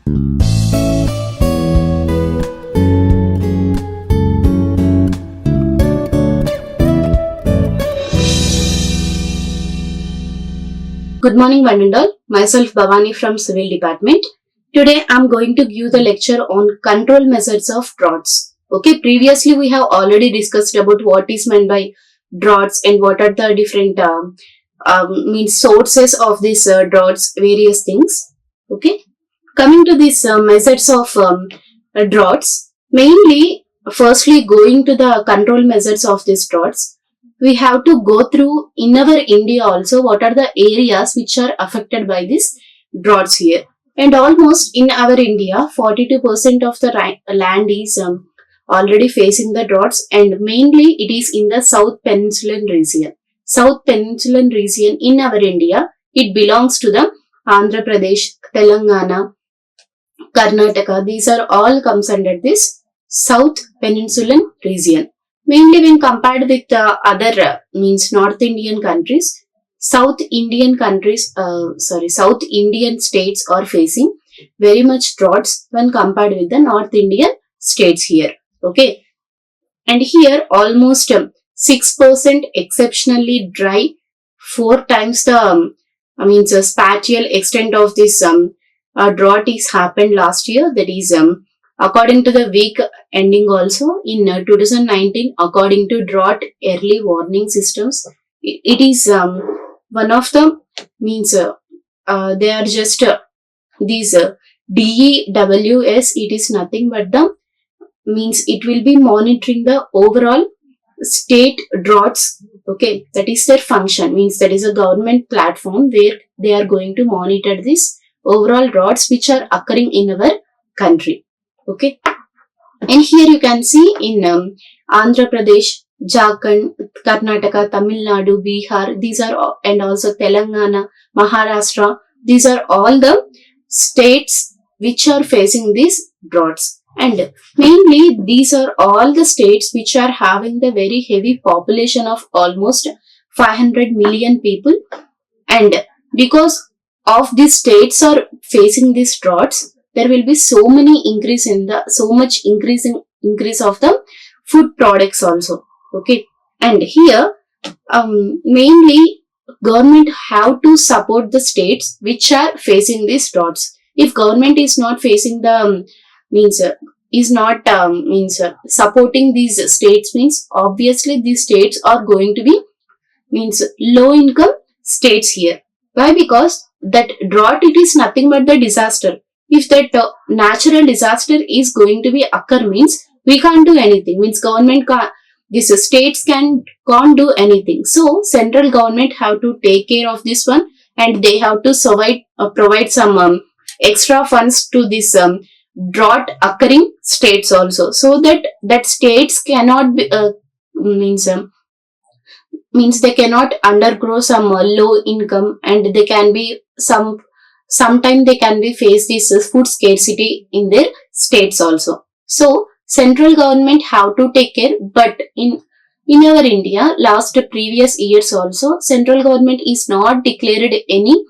Good morning, one and all. Myself Bhavani from Civil Department. Today I am going to give the lecture on control measures of droughts. Okay, previously we have already discussed about what is meant by droughts and what are the different sources of these droughts, various things. Okay, coming to these measures of droughts, mainly firstly going to the control measures of these droughts, we have to go through in our India also what are the areas which are affected by these droughts here. And almost in our India, 42% of the land is already facing the droughts, and mainly it is in the South Peninsular region. South Peninsular region in our India, it belongs to the Andhra Pradesh, Telangana, Karnataka. These are all comes under this South Peninsular region. Mainly when compared with other North Indian countries, South Indian states are facing very much droughts when compared with the North Indian states here. Okay, and here almost 6% exceptionally dry, 4 times the spatial extent of this drought is happened last year. That is according to the week ending also in 2019, according to drought early warning systems, it is one of the they are just these DEWS. It is nothing but the it will be monitoring the overall state droughts. Okay, that is their function. That is a government platform where they are going to monitor this overall droughts which are occurring in our country. Okay, and here you can see in Andhra Pradesh, Jharkhand, Karnataka, Tamil Nadu, Bihar, these are all, and also Telangana, Maharashtra, these are all the states which are facing these droughts. And mainly these are all the states which are having the very heavy population of almost 500 million people. And because of these states are facing these droughts, there will be so much increase of the food products also. Okay, and here mainly government have to support the states which are facing these droughts. If government is not facing the supporting these states, obviously these states are going to be low income states here. Why? Because that drought, it is nothing but the disaster. If that natural disaster is going to be occur, we can't do anything. Government can't, these states can't do anything. So central government have to take care of this one, and they have to provide some extra funds to this drought occurring states also, so that states cannot be they cannot undergo some low income, and they can be sometimes they can be face this food scarcity in their states also. So central government have to take care. But in our India, previous years also, central government is not declared any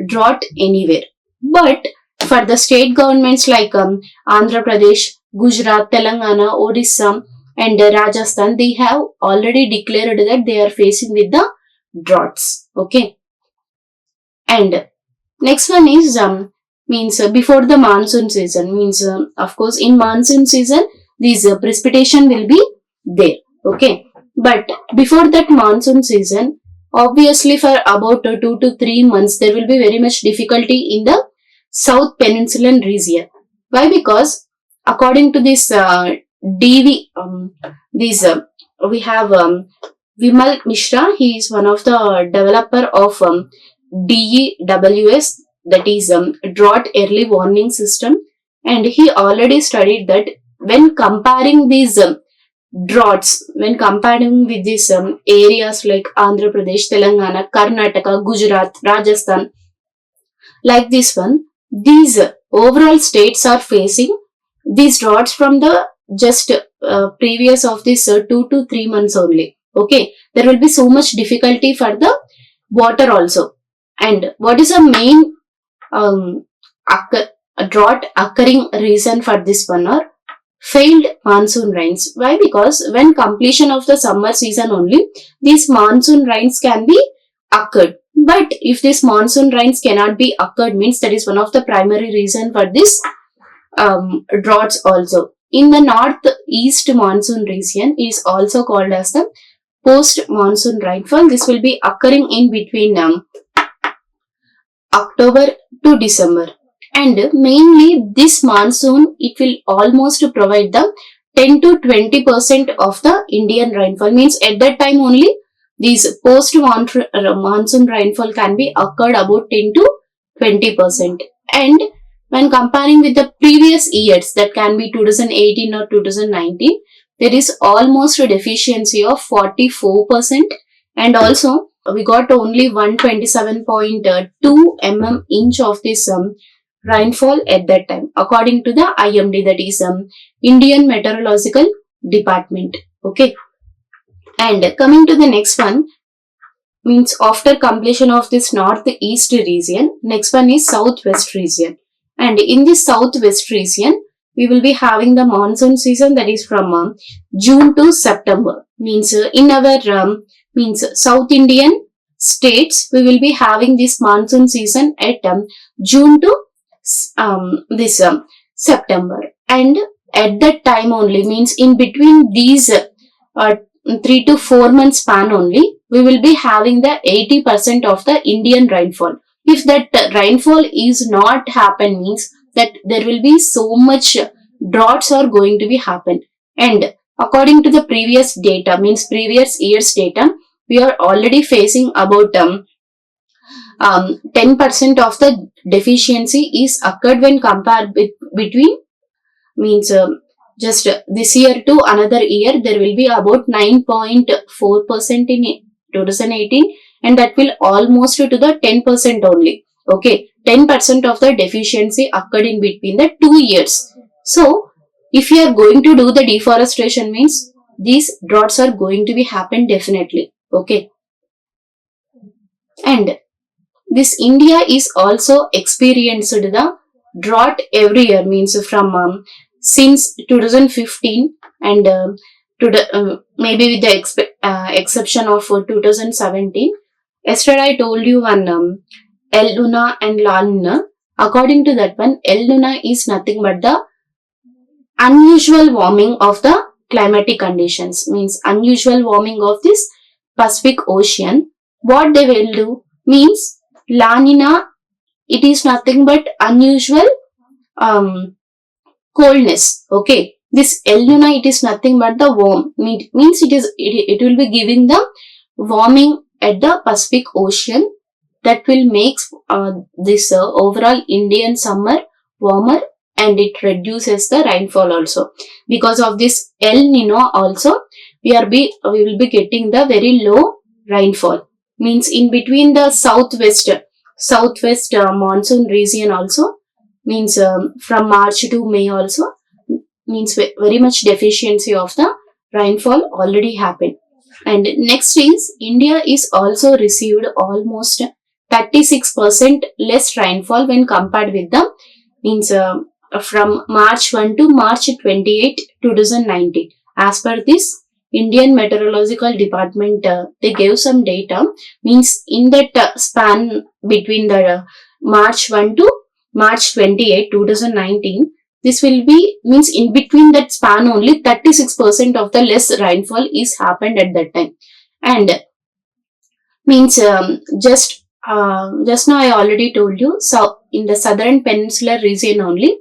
drought anywhere. But for the state governments like Andhra Pradesh, Gujarat, Telangana, Odisha and Rajasthan, they have already declared that they are facing with the droughts. Okay, and next one is before the monsoon season, of course in monsoon season this precipitation will be there. Okay, but before that monsoon season, obviously for about 2 to 3 months there will be very much difficulty in the South Peninsular region. Why? Because according to this we have Vimal Mishra. He is one of the developer of DEWS, that is drought early warning system, and he already studied that when comparing these droughts, when comparing with these areas like Andhra Pradesh, Telangana, Karnataka, Gujarat, Rajasthan, like this one, these overall states are facing these droughts from the just previous of this 2 to 3 months only. Okay, there will be so much difficulty for the water also. And what is the main drought occurring reason for this one are failed monsoon rains. Why? Because when completion of the summer season only, these monsoon rains can be occurred. But if this monsoon rains cannot be occurred, means that is one of the primary reason for this droughts also. In the northeast monsoon region is also called as the post monsoon rainfall. This will be occurring in between October to December. And mainly this monsoon, it will almost provide the 10 to 20% of the Indian rainfall. Means at that time only these post monsoon rainfall can be occurred about 10 to 20%. And when comparing with the previous years, that can be 2018 or 2019, there is almost a deficiency of 44%. And also we got only 127.2 inch of this rainfall at that time, according to the IMD, that is Indian Meteorological Department. Okay. And coming to the next one, means after completion of this northeast region, next one is southwest region. And in this southwest region, we will be having the monsoon season, that is from June to September. Means in our means South Indian states, we will be having this monsoon season at June to this September. And at that time only, means in between these 3 to 4 months span only, we will be having the 80% of the Indian rainfall. If that rainfall is not happen, means that there will be so much droughts are going to be happen. And according to the previous data, means previous year's data, we are already facing about 10% of the deficiency is occurred when compared with between, means just this year to another year, there will be about 9.4% in 2018, and that will almost to the 10% only. Okay, 10% of the deficiency occurred in between the 2 years. So if you are going to do the deforestation, means these droughts are going to be happen definitely. Okay. And this India is also experienced the drought every year, means from since 2015, and to the maybe with the exception of 2017. Yesterday I told you one El Luna and La Luna. According to that one, El Luna is nothing but the unusual warming of the climatic conditions, means unusual warming of this Pacific Ocean. What they will do, means La Nina, it is nothing but unusual coldness. Okay, this El Nina, it is nothing but the warm, means it will be giving the warming at the Pacific Ocean, that will make this overall Indian summer warmer, and it reduces the rainfall also. Because of this El Nino also, we will be getting the very low rainfall. Means in between the southwest monsoon region also, means from March to May also, means very much deficiency of the rainfall already happened. And next is India is also received almost 36% less rainfall when compared with the, means from March 1 to March 28, 2019. As per this Indian Meteorological Department, they gave some data, means in that span between the March 1 to March 28, 2019, this will be, means in between that span only 36% of the less rainfall is happened at that time. And means just now I already told you, so in the southern peninsular region only,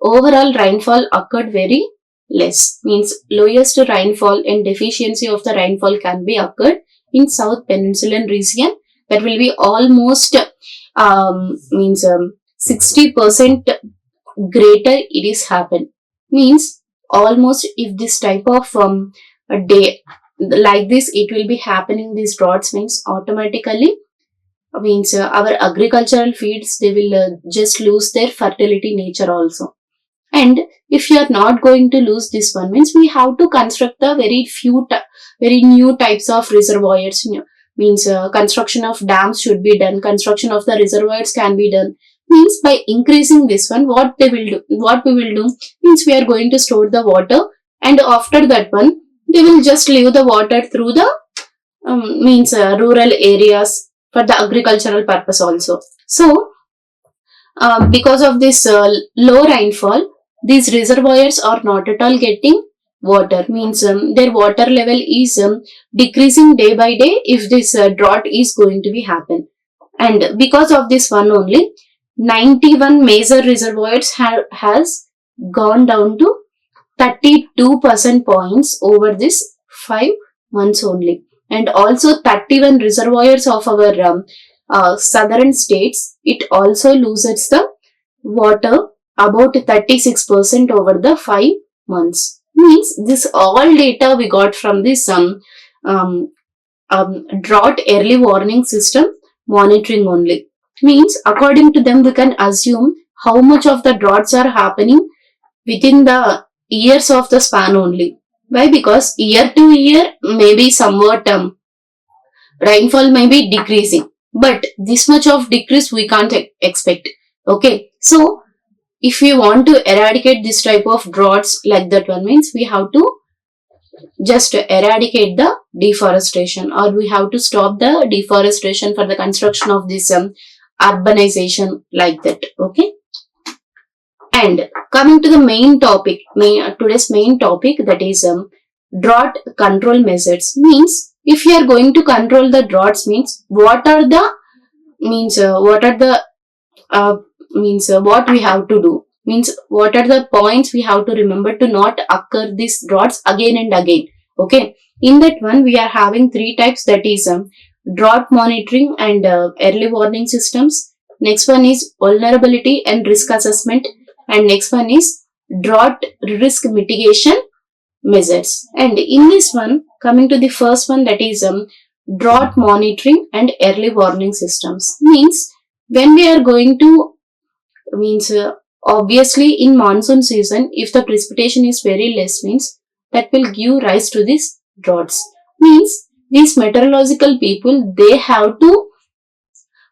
overall rainfall occurred very less, means lowest rainfall and deficiency of the rainfall can be occurred in South Peninsular region, that will be almost means 60% greater it is happen. Means almost if this type of a day like this, it will be happening, these droughts, means automatically, means our agricultural fields, they will just lose their fertility nature also. And if you are not going to lose this one, means we have to construct the very new types of reservoirs. Means construction of dams should be done, construction of the reservoirs can be done, Means by increasing this one, what we will do means we are going to store the water, and after that one they will just leave the water through the rural areas for the agricultural purpose also. So because of this low rainfall, these reservoirs are not at all getting water. Means their water level is decreasing day by day if this drought is going to be happen. And because of this one only, 91 major reservoirs has gone down to 32% points over this 5 months only. And also 31 reservoirs of our southern states, it also loses the water about 36% over the 5 months. Means this all data we got from this um, drought early warning system monitoring only. Means according to them we can assume how much of the droughts are happening within the years of the span only. Why? Because year to year maybe somewhat rainfall may be decreasing, but this much of decrease we can't expect. Okay, so if we want to eradicate this type of droughts like that one, means we have to just eradicate the deforestation, or we have to stop the deforestation for the construction of this urbanization like that. Okay, and coming to the main topic, today's main topic, that is drought control measures. Means if you are going to control the droughts, means what are the what we have to do, means what are the points we have to remember to not occur these droughts again and again. Okay, in that one we are having three types, that is drought monitoring and early warning systems. Next one is vulnerability and risk assessment, and next one is drought risk mitigation measures. And in this one, coming to the first one, that is drought monitoring and early warning systems. Means when we are going to, means obviously in monsoon season, if the precipitation is very less, means that will give rise to these droughts. Means these meteorological people, they have to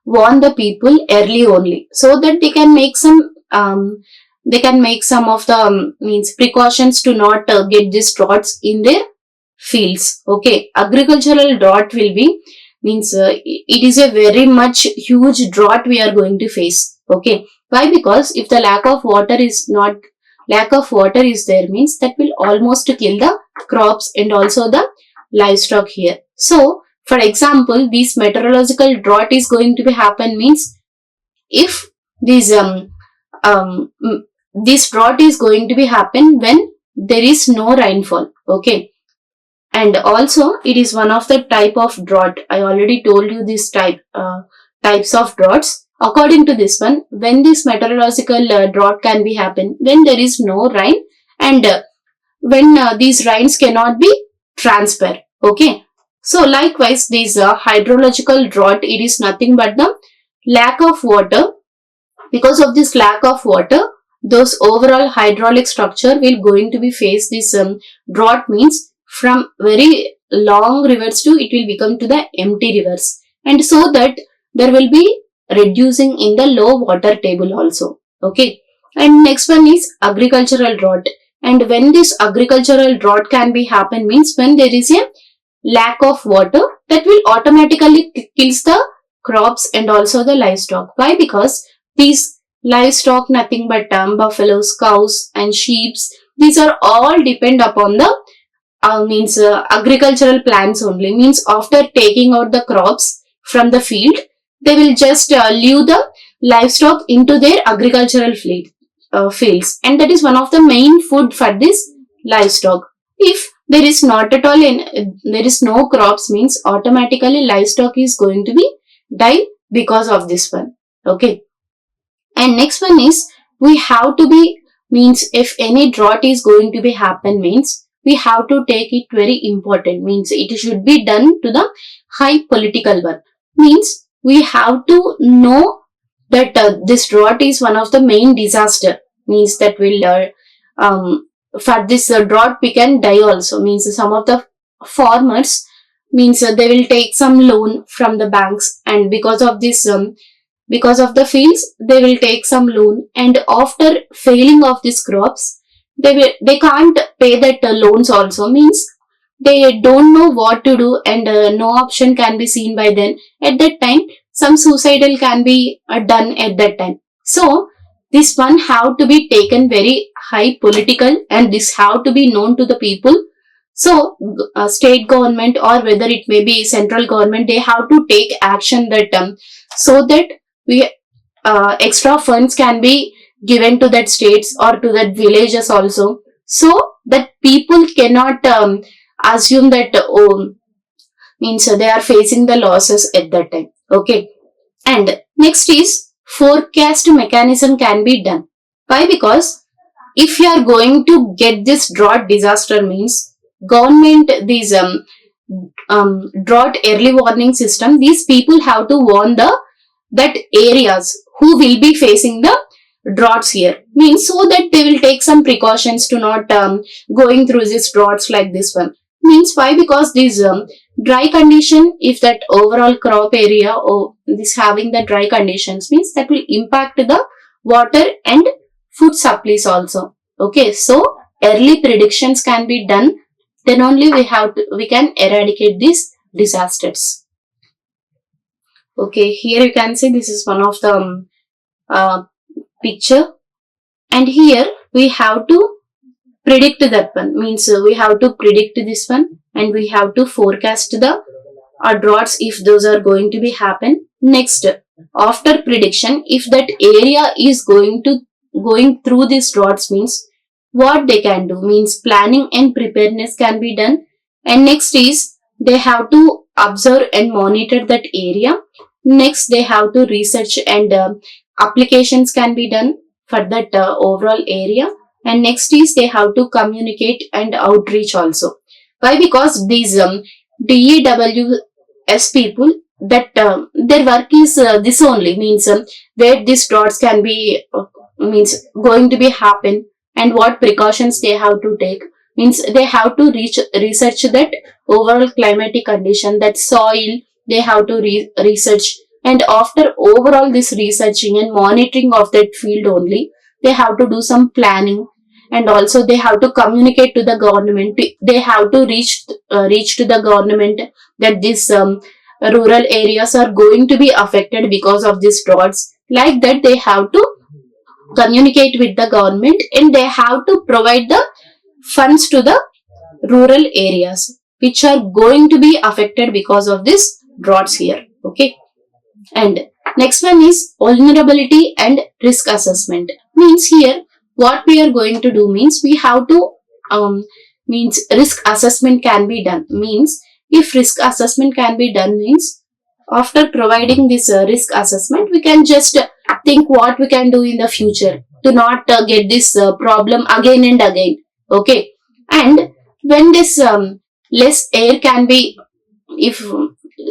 warn the people early only, so that they can make some of the means precautions to not get these droughts in their fields. Okay, agricultural drought will be, means it is a very much huge drought we are going to face. Okay, why? Because if the lack of water is there, means that will almost kill the crops and also the livestock here. So for example, this meteorological drought is going to be happen, means if these um this drought is going to be happen when there is no rainfall. Okay, and also it is one of the type of drought. I already told you this types of droughts. According to this one, when this meteorological drought can be happen when there is no rain, and when these rains cannot be transfer. Okay, so likewise these hydrological drought, it is nothing but the lack of water. Because of this lack of water, those overall hydraulic structure will going to be face this drought. Means from very long rivers to it will become to the empty rivers, and so that there will be reducing in the low water table also. Okay, and next one is agricultural drought. And when this agricultural drought can be happen, means when there is a lack of water, that will automatically kills the crops and also the livestock. Why? Because these livestock, nothing but buffaloes, cows and sheep, these are all depend upon the agricultural plants only. Means after taking out the crops from the field, they will just leave the livestock into their agricultural fields, and that is one of the main food for this livestock. If there is not at all there is no crops, means automatically livestock is going to be die because of this one. Okay, and next one is we have to be, means if any drought is going to be happen, means we have to take it very important. Means it should be done to the high political work. Means we have to know that this drought is one of the main disaster. Means that will for this drought we can die also. Means some of the farmers, means they will take some loan from the banks, and because of this because of the fields, they will take some loan, and after failing of these crops, they can't pay that loans also, means they don't know what to do, and no option can be seen by them at that time. Some suicidal can be done at that time. So this one have to be taken very high political, and this have to be known to the people. So state government, or whether it may be central government, they have to take action that so that we extra funds can be given to that states or to that villages also, so that people cannot assume that means they are facing the losses at that time. Okay. And next is forecast mechanism can be done. Why? Because if you are going to get this drought disaster, means government, these drought early warning system, these people have to warn the that areas who will be facing the droughts here, means so that they will take some precautions to not going through these droughts like this one. Means why? Because these dry condition, if that overall crop area or this having the dry conditions, means that will impact the water and food supplies also. Okay, so early predictions can be done, then only we can eradicate these disasters. Okay, here you can see this is one of the picture, and here we have to predict that one, means we have to predict this one, and we have to forecast the droughts if those are going to be happen. Next, after prediction, if that area is going through these droughts, means what they can do, means planning and preparedness can be done. And next is they have to observe and monitor that area. Next, they have to research, and applications can be done for that overall area. And next is they have to communicate and outreach also. Why? Because these DEWS people, that their work is this only, means where these droughts can be means going to be happen, and what precautions they have to take, means they have to research that overall climatic condition, that soil they have to research, and after overall this researching and monitoring of that field only, they have to do some planning, and also they have to communicate to the government. They have to reach to the government that these rural areas are going to be affected because of these droughts. Like that, they have to communicate with the government, and they have to provide the funds to the rural areas which are going to be affected because of this droughts here. Okay. And next one is vulnerability and risk assessment. Means here what we are going to do, means we have to means risk assessment can be done. Means if risk assessment can be done, means after providing this risk assessment, we can just think what we can do in the future to not get this problem again and again. Okay. And when this less air can be, if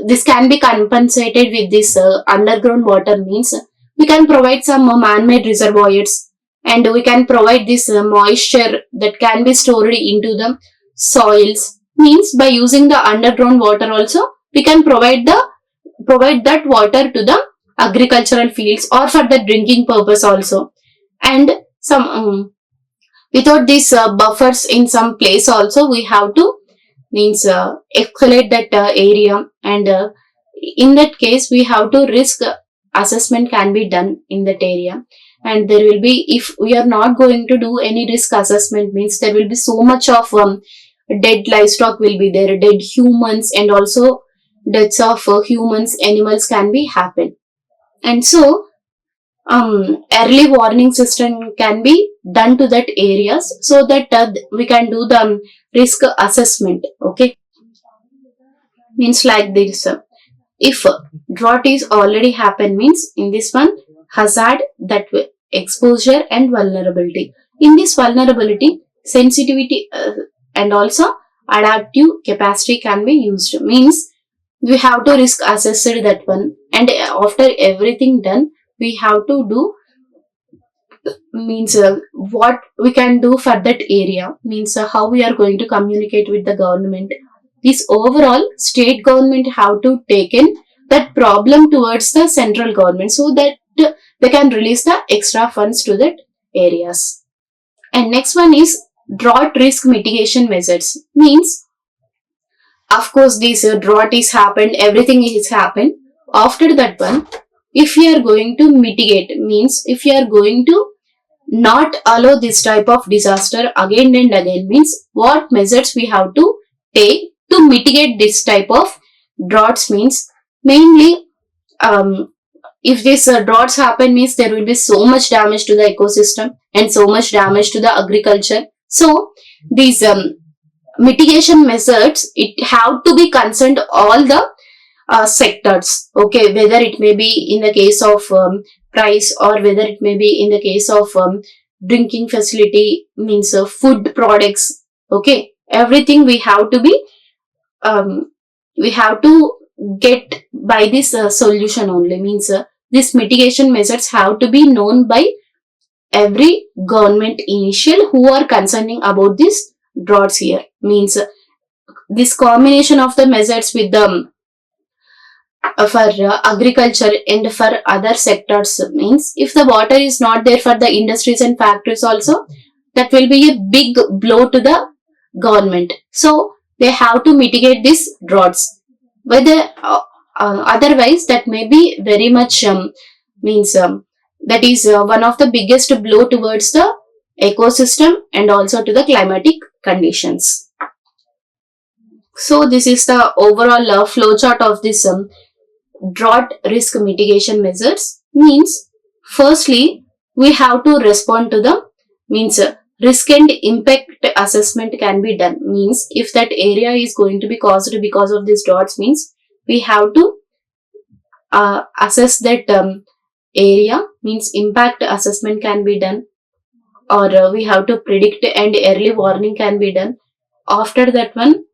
this can be compensated with this underground water, means we can provide some man-made reservoirs, and we can provide this moisture that can be stored into the soils. Means by using the underground water also, we can provide that water to the agricultural fields or for the drinking purpose also. And some without these buffers in some place also, we have to means escalate that area, and in that case we have to risk assessment can be done in that area. And there will be, if we are not going to do any risk assessment, means there will be so much of dead livestock will be there, dead humans, and also deaths of humans, animals can be happen. And so early warning system can be done to that areas, so that we can do the risk assessment. Okay. Means like this, if drought is already happened, means in this one hazard, that exposure and vulnerability. In this vulnerability, sensitivity and also adaptive capacity can be used. Means we have to risk assess that one, and after everything done, we have to do means what we can do for that area, means how we are going to communicate with the government. This overall state government have to take in that problem towards the central government so that they can release the extra funds to that areas. And next one is drought risk mitigation measures. Means, of course, this drought is happened, everything is happened. After that one, if you are going to mitigate, means if you are going to not allow this type of disaster again and again, means what measures we have to take to mitigate this type of droughts. Means mainly, if this droughts happen, means there will be so much damage to the ecosystem and so much damage to the agriculture. So these mitigation methods, it have to be concerned all the sectors, okay, whether it may be in the case of price, or whether it may be in the case of drinking facility, means food products, okay, everything we have to be we have to get by this solution only. Means these mitigation measures have to be known by every government initial who are concerning about this droughts here. Means this combination of the measures with the for agriculture and for other sectors, means if the water is not there for the industries and factories also, that will be a big blow to the government. So they have to mitigate these droughts. Whether otherwise that may be very much means that is one of the biggest blow towards the ecosystem and also to the climatic conditions. So this is the overall flowchart of this drought risk mitigation measures. Means firstly we have to respond to the, means risk and impact assessment can be done. Means if that area is going to be caused because of these droughts, means we have to assess that area. Means impact assessment can be done, or we have to predict and early warning can be done. After that one,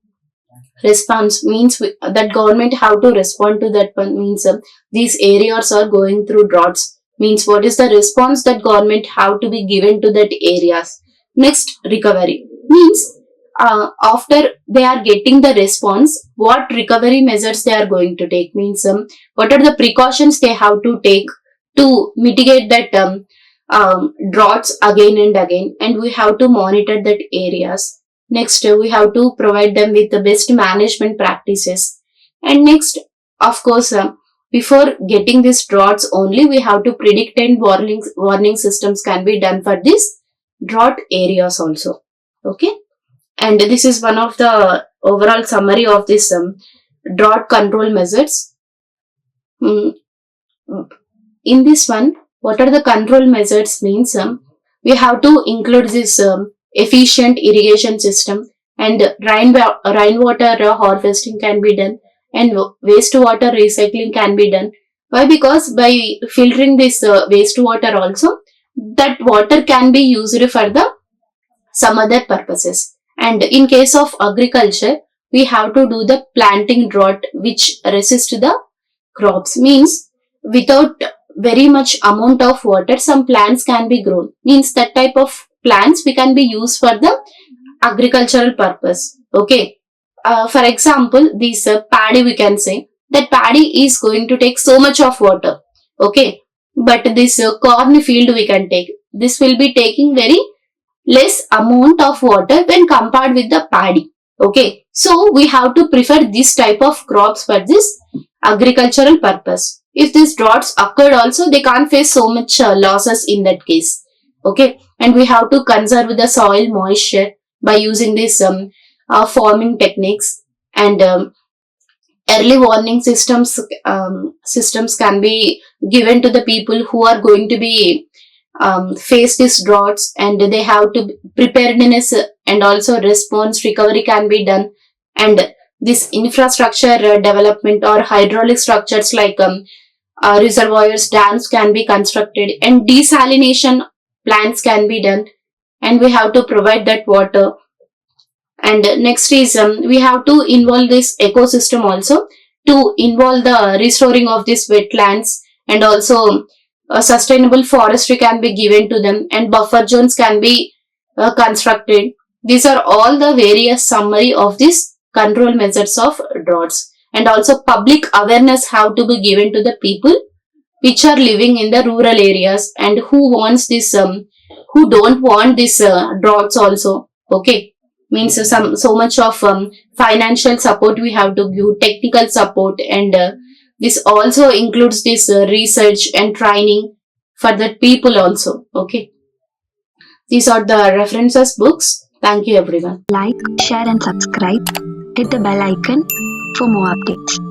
response, means that government have to respond to that one. Means these areas are going through droughts, means what is the response that government have to be given to that areas. Next, recovery, means after they are getting the response, what recovery measures they are going to take. Means what are the precautions they have to take to mitigate that droughts again and again, and we have to monitor that areas. Next, we have to provide them with the best management practices. And next, of course, before getting these droughts only, we have to predict and warning systems can be done for these drought areas also. Okay. And this is one of the overall summary of this drought control measures. In this one, what are the control measures? Means we have to include this efficient irrigation system, and rainwater harvesting can be done, and wastewater recycling can be done. Why? Because by filtering this wastewater also, that water can be used for the some other purposes. And in case of agriculture, we have to do the planting drought which resist the crops. Means without very much amount of water, some plants can be grown. Means that type of plants we can be used for the agricultural purpose. Okay. For example, this paddy, we can say that paddy is going to take so much of water. Okay. But this corn field we can take. This will be taking very less amount of water when compared with the paddy. Okay. So we have to prefer this type of crops for this agricultural purpose. If these droughts occurred also, they can't face so much losses in that case. Okay. And we have to conserve the soil moisture by using this farming techniques, and early warning systems can be given to the people who are going to be face these droughts, and they have to preparedness and also response recovery can be done. And this infrastructure development or hydraulic structures like reservoirs, dams can be constructed, and desalination plants can be done, and we have to provide that water. And next is we have to involve this ecosystem also, to involve the restoring of these wetlands, and also sustainable forestry can be given to them, and buffer zones can be constructed. These are all the various summary of these control measures of droughts. and also public awareness have to be given to the people which are living in the rural areas and who wants this who don't want this droughts also. Okay, means some so much of financial support we have to give, technical support, and this also includes this research and training for the people also. Okay, these are the references books. Thank you everyone. Like, share and subscribe. Hit the bell icon for more updates.